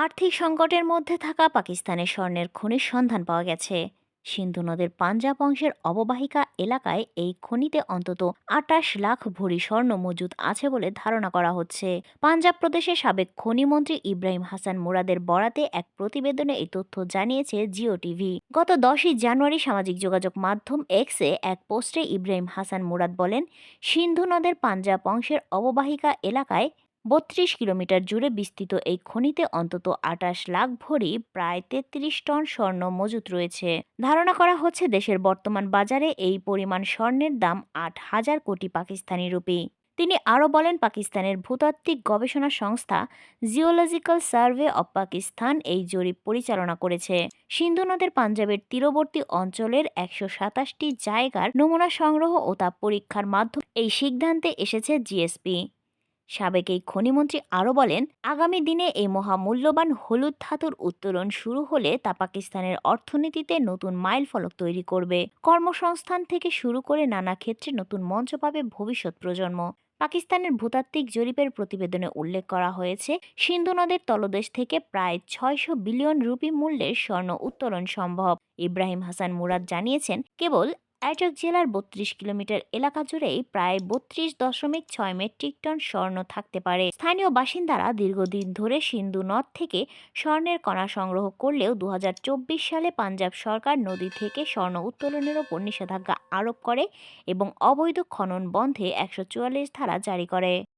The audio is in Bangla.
আর্থিক সংকটের মধ্যে থাকা পাকিস্তানের স্বর্ণের খনির সন্ধান পাওয়া গেছে। সিন্ধু নদের পাঞ্জাব অংশের অববাহিকা এলাকায় এই খনিতে অন্তত 28 লাখ ভরি স্বর্ণ মজুদ আছে বলে ধারণা করা হচ্ছে। পাঞ্জাব প্রদেশের সাবেক খনিমন্ত্রী ইব্রাহিম হাসান মুরাদের বরাতে এক প্রতিবেদনে এই তথ্য জানিয়েছে জিও টিভি। গত 10ই জানুয়ারি সামাজিক যোগাযোগ মাধ্যম এক্সে এক পোস্টে ইব্রাহিম হাসান মুরাদ বলেন, সিন্ধু নদের পাঞ্জাব অংশের অববাহিকা এলাকায় 32 কিলোমিটার জুড়ে বিস্তৃত এই খনিতে অন্তত 28 লাখ ভরি প্রায় 33 টন স্বর্ণ মজুত রয়েছে। ধারণা করা হচ্ছে দেশের বর্তমান বাজারে এই পরিমাণ স্বর্ণের দাম 8,000 কোটি পাকিস্তানি রুপি। তিনি আরও বলেন, পাকিস্তানের ভূতাত্ত্বিক গবেষণা সংস্থা জিওলজিক্যাল সার্ভে অব পাকিস্তান এই জরিপ পরিচালনা করেছে। সিন্ধু নদের পাঞ্জাবের তীরবর্তী অঞ্চলের 127টি জায়গার নমুনা সংগ্রহ ও তা পরীক্ষার মাধ্যমে এই সিদ্ধান্তে এসেছে জিএসপি। সাবেক এই খনিমন্ত্রী আরও বলেন, আগামী দিনে এই মহামূল্যবান হলুদ ধাতুর উত্তোলন শুরু হলে তা পাকিস্তানের অর্থনীতিতে নতুন মাইলফলক তৈরি করবে। কর্মসংস্থান থেকে শুরু করে নানা ক্ষেত্রে নতুন মঞ্চ পাবে ভবিষ্যৎ প্রজন্ম। পাকিস্তানের ভূতাত্ত্বিক জরিপের প্রতিবেদনে উল্লেখ করা হয়েছে, সিন্ধু নদের তলদেশ থেকে প্রায় 600 বিলিয়ন রুপি মূল্যের স্বর্ণ উত্তোলন সম্ভব। ইব্রাহিম হাসান মুরাদ জানিয়েছেন, কেবল অ্যাটক জেলার 32 কিলোমিটার এলাকা জুড়েই প্রায় 32.6 মেট্রিক টন স্বর্ণ থাকতে পারে। স্থানীয় বাসিন্দারা দীর্ঘদিন ধরে সিন্ধু নদ থেকে স্বর্ণের কণা সংগ্রহ করলেও 2024 সালে পাঞ্জাব সরকার নদী থেকে স্বর্ণ উত্তোলনের ওপর নিষেধাজ্ঞা আরোপ করে এবং অবৈধ খনন বন্ধে 144 ধারা জারি করে।